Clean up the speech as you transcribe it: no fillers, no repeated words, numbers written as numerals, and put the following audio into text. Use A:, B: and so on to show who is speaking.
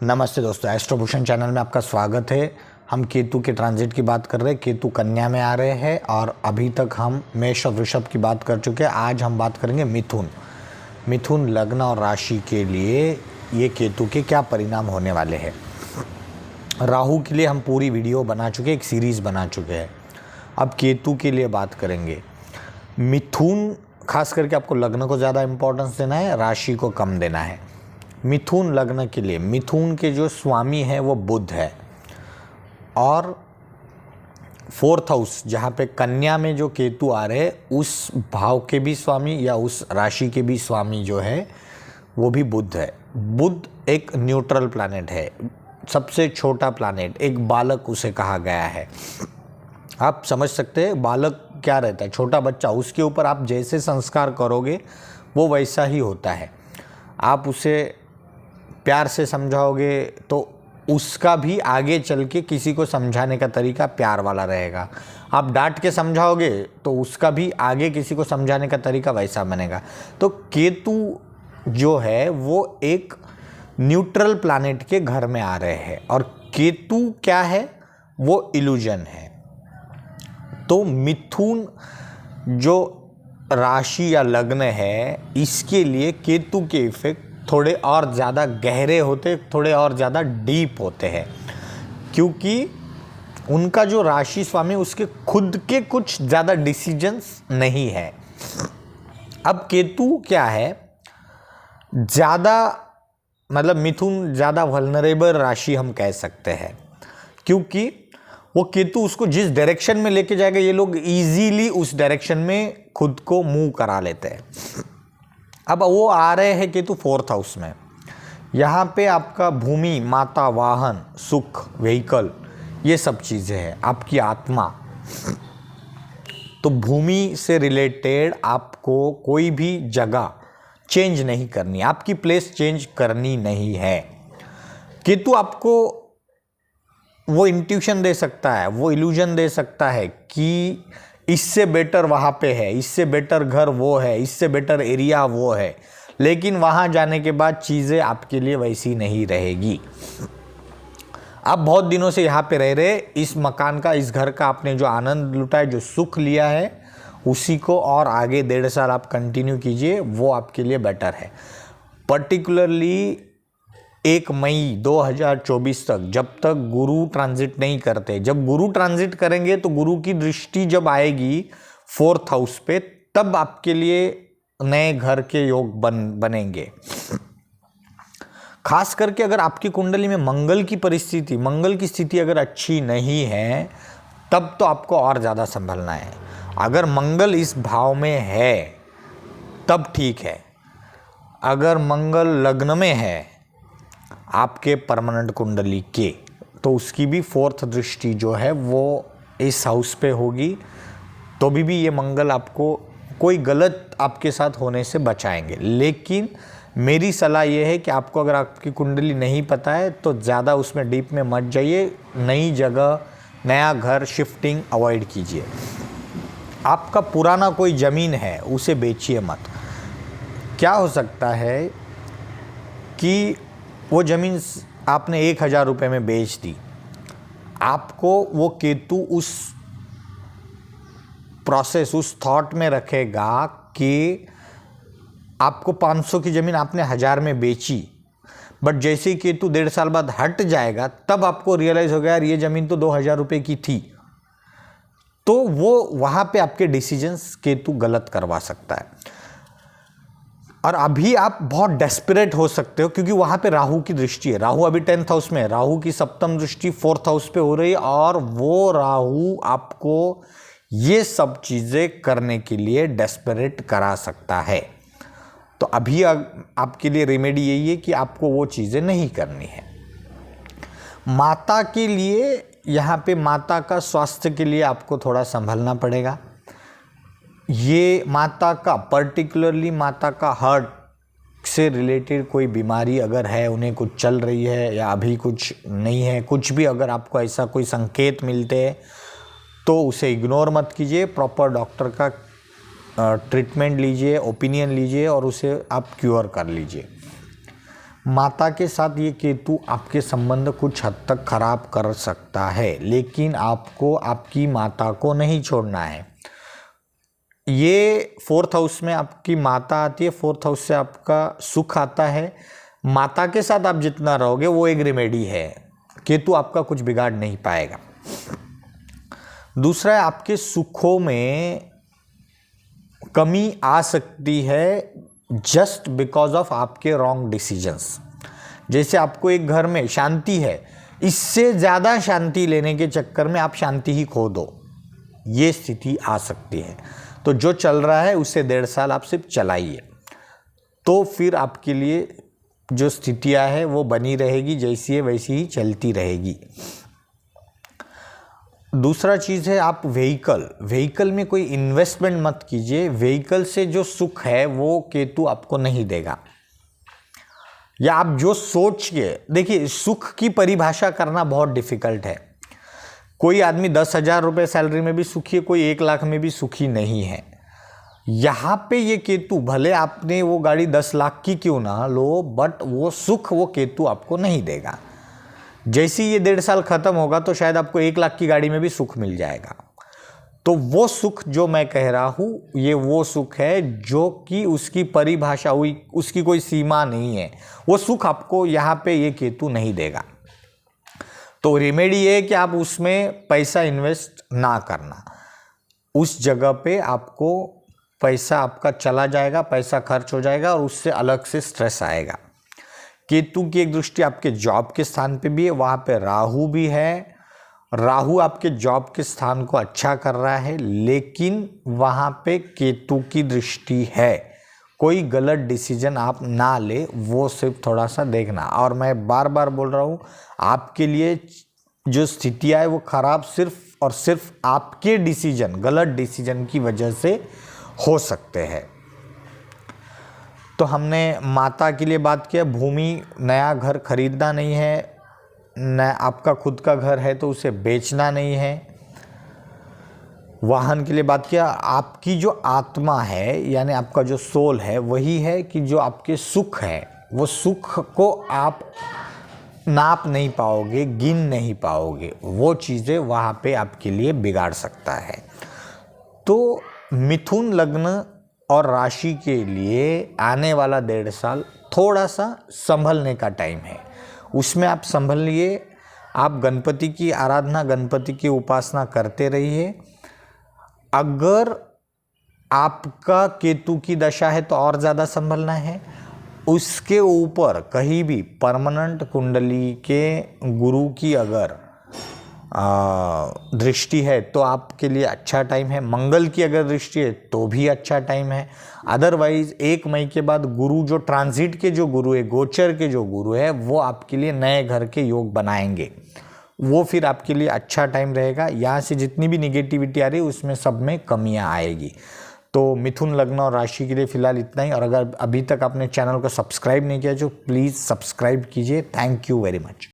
A: नमस्ते दोस्तों, एस्ट्रोभूषण चैनल में आपका स्वागत है। हम केतु के ट्रांजिट की बात कर रहे हैं। केतु कन्या में आ रहे हैं और अभी तक हम मेष और वृषभ की बात कर चुके हैं। आज हम बात करेंगे मिथुन लग्न और राशि के लिए ये केतु के क्या परिणाम होने वाले हैं। राहु के लिए हम पूरी वीडियो बना चुके, एक सीरीज़ बना चुके हैं। अब केतु के लिए बात करेंगे। मिथुन खास करके आपको लग्न को ज़्यादा इम्पोर्टेंस देना है, राशि को कम देना है। मिथुन लग्न के लिए मिथुन के जो स्वामी है वो बुध है और 4th हाउस जहाँ पे कन्या में जो केतु आ रहे हैं उस भाव के भी स्वामी या उस राशि के भी स्वामी जो है वो भी बुध है। बुध एक न्यूट्रल प्लैनेट है, सबसे छोटा प्लैनेट, एक बालक उसे कहा गया है। आप समझ सकते हैं बालक क्या रहता है, छोटा बच्चा, उसके ऊपर आप जैसे संस्कार करोगे वो वैसा ही होता है। आप उसे प्यार से समझाओगे तो उसका भी आगे चल के किसी को समझाने का तरीका प्यार वाला रहेगा। आप डांट के समझाओगे तो उसका भी आगे किसी को समझाने का तरीका वैसा बनेगा। तो केतु जो है वो एक न्यूट्रल प्लैनेट के घर में आ रहे हैं और केतु क्या है, वो इल्यूजन है। तो मिथुन जो राशि या लग्न है इसके लिए केतु के इफेक्ट थोड़े और ज़्यादा गहरे होते, थोड़े और ज़्यादा डीप होते हैं, क्योंकि उनका जो राशि स्वामी उसके खुद के कुछ ज़्यादा डिसीजंस नहीं है। अब केतु क्या है, ज़्यादा मतलब मिथुन ज़्यादा वल्नरेबल राशि हम कह सकते हैं, क्योंकि वो केतु उसको जिस डायरेक्शन में लेके जाएगा ये लोग इजीली उस डायरेक्शन में खुद को मूव करा लेते हैं। अब वो आ रहे हैं केतु 4th हाउस में। यहाँ पे आपका भूमि, माता, वाहन, सुख, व्हीकल, ये सब चीज़ें हैं, आपकी आत्मा। तो भूमि से रिलेटेड आपको कोई भी जगह चेंज नहीं करनी, आपकी प्लेस चेंज करनी नहीं है। केतु आपको वो इंट्यूशन दे सकता है, वो इल्यूजन दे सकता है कि इससे बेटर वहाँ पे है, इससे बेटर घर वो है, इससे बेटर एरिया वो है, लेकिन वहाँ जाने के बाद चीज़ें आपके लिए वैसी नहीं रहेगी। आप बहुत दिनों से यहाँ पे रह रहे, इस मकान का, इस घर का आपने जो आनंद लुटा है, जो सुख लिया है, उसी को और आगे 1.5 साल आप कंटिन्यू कीजिए, वो आपके लिए बेटर है। पर्टिकुलरली 1 मई 2024 तक, जब तक गुरु ट्रांजिट नहीं करते, जब गुरु ट्रांजिट करेंगे तो गुरु की दृष्टि जब आएगी 4th हाउस पे, तब आपके लिए नए घर के योग बनेंगे। खास करके अगर आपकी कुंडली में मंगल की स्थिति अगर अच्छी नहीं है तब तो आपको और ज़्यादा संभलना है। अगर मंगल इस भाव में है तब ठीक है। अगर मंगल लग्न में है आपके परमानेंट कुंडली के, तो उसकी भी 4th दृष्टि जो है वो इस हाउस पे होगी, तो भी ये मंगल आपको कोई गलत आपके साथ होने से बचाएंगे। लेकिन मेरी सलाह ये है कि आपको अगर आपकी कुंडली नहीं पता है तो ज़्यादा उसमें डीप में मत जाइए, नई जगह, नया घर, शिफ्टिंग अवॉइड कीजिए। आपका पुराना कोई ज़मीन है उसे बेचिए मत। क्या हो सकता है कि वो ज़मीन आपने 1000 रुपये में बेच दी, आपको वो केतु उस प्रोसेस, उस थॉट में रखेगा कि आपको 500 की ज़मीन आपने 1000 में बेची, बट जैसे ही केतु 1.5 साल बाद हट जाएगा तब आपको रियलाइज़ हो गया यार ये ज़मीन तो 2000 रुपये की थी। तो वो वहाँ पे आपके डिसीजंस केतु गलत करवा सकता है। और अभी आप बहुत डेस्परेट हो सकते हो क्योंकि वहाँ पे राहु की दृष्टि है। राहु अभी 10th हाउस में है, राहु की 7th दृष्टि 4th हाउस पे हो रही है और वो राहु आपको ये सब चीज़ें करने के लिए डेस्परेट करा सकता है। तो अभी आपके लिए रेमेडी यही है कि आपको वो चीज़ें नहीं करनी है। माता के लिए, यहाँ पे माता का स्वास्थ्य के लिए आपको थोड़ा संभलना पड़ेगा। ये माता का, पर्टिकुलरली माता का हार्ट से रिलेटेड कोई बीमारी अगर है, उन्हें कुछ चल रही है या अभी कुछ नहीं है, कुछ भी अगर आपको ऐसा कोई संकेत मिलते हैं तो उसे इग्नोर मत कीजिए। प्रॉपर डॉक्टर का ट्रीटमेंट लीजिए, ओपिनियन लीजिए और उसे आप क्योर कर लीजिए। माता के साथ ये केतु आपके संबंध कुछ हद तक खराब कर सकता है, लेकिन आपको आपकी माता को नहीं छोड़ना है। ये 4th हाउस में आपकी माता आती है, 4th हाउस से आपका सुख आता है। माता के साथ आप जितना रहोगे वो एक रेमेडी है, केतु आपका कुछ बिगाड़ नहीं पाएगा। दूसरा है, आपके सुखों में कमी आ सकती है जस्ट बिकॉज ऑफ आपके रॉन्ग डिसीजंस। जैसे आपको एक घर में शांति है, इससे ज़्यादा शांति लेने के चक्कर में आप शांति ही खो दो, ये स्थिति आ सकती है। तो जो चल रहा है उसे 1.5 साल आप सिर्फ चलाइए, तो फिर आपके लिए जो स्थितियां है वो बनी रहेगी, जैसी है वैसी ही चलती रहेगी। दूसरा चीज़ है, आप व्हीकल में कोई इन्वेस्टमेंट मत कीजिए। व्हीकल से जो सुख है वो केतु आपको नहीं देगा। या आप जो सोच के देखिए, सुख की परिभाषा करना बहुत डिफिकल्ट है। कोई आदमी 10,000 रुपये सैलरी में भी सुखी है, कोई 1 लाख में भी सुखी नहीं है। यहाँ पे ये केतु, भले आपने वो गाड़ी 10 लाख की क्यों ना लो, बट वो सुख वो केतु आपको नहीं देगा। जैसे ये 1.5 साल खत्म होगा तो शायद आपको 1 लाख की गाड़ी में भी सुख मिल जाएगा। तो वो सुख जो मैं कह रहा हूँ, ये वो सुख है जो कि उसकी परिभाषा हुई, उसकी कोई सीमा नहीं है। वो सुख आपको यहाँ पे ये केतु नहीं देगा। तो रेमेडी ये है कि आप उसमें पैसा इन्वेस्ट ना करना। उस जगह पे आपको पैसा आपका चला जाएगा, पैसा खर्च हो जाएगा और उससे अलग से स्ट्रेस आएगा। केतु की एक दृष्टि आपके जॉब के स्थान पे भी है, वहाँ पे राहु भी है। राहु आपके जॉब के स्थान को अच्छा कर रहा है, लेकिन वहाँ पे केतु की दृष्टि है। कोई गलत डिसीजन आप ना ले, वो सिर्फ थोड़ा सा देखना। और मैं बार बार बोल रहा हूँ, आपके लिए जो स्थितियाँ है वो खराब सिर्फ और सिर्फ आपके डिसीजन, गलत डिसीजन की वजह से हो सकते हैं। तो हमने माता के लिए बात किया। भूमि, नया घर खरीदना नहीं है, न आपका खुद का घर है तो उसे बेचना नहीं है। वाहन के लिए बात किया। आपकी जो आत्मा है, यानी आपका जो सोल है, वही है कि जो आपके सुख है, वो सुख को आप नाप नहीं पाओगे, गिन नहीं पाओगे। वो चीज़ें वहाँ पे आपके लिए बिगाड़ सकता है। तो मिथुन लग्न और राशि के लिए आने वाला 1.5 साल थोड़ा सा संभलने का टाइम है। उसमें आप संभलिए। आप गणपति की आराधना, गणपति की उपासना करते रहिए। अगर आपका केतु की दशा है तो और ज़्यादा संभलना है। उसके ऊपर कहीं भी परमानेंट कुंडली के गुरु की अगर दृष्टि है तो आपके लिए अच्छा टाइम है। मंगल की अगर दृष्टि है तो भी अच्छा टाइम है। अदरवाइज 1 मई के बाद गुरु, जो ट्रांजिट के जो गुरु है, गोचर के जो गुरु है, वो आपके लिए नए घर के योग बनाएंगे। वो फिर आपके लिए अच्छा टाइम रहेगा। यहाँ से जितनी भी निगेटिविटी आ रही है उसमें सब में कमियाँ आएगी। तो मिथुन लग्न और राशि के लिए फ़िलहाल इतना ही। और अगर अभी तक आपने चैनल को सब्सक्राइब नहीं किया तो प्लीज़ सब्सक्राइब कीजिए। Thank you very much.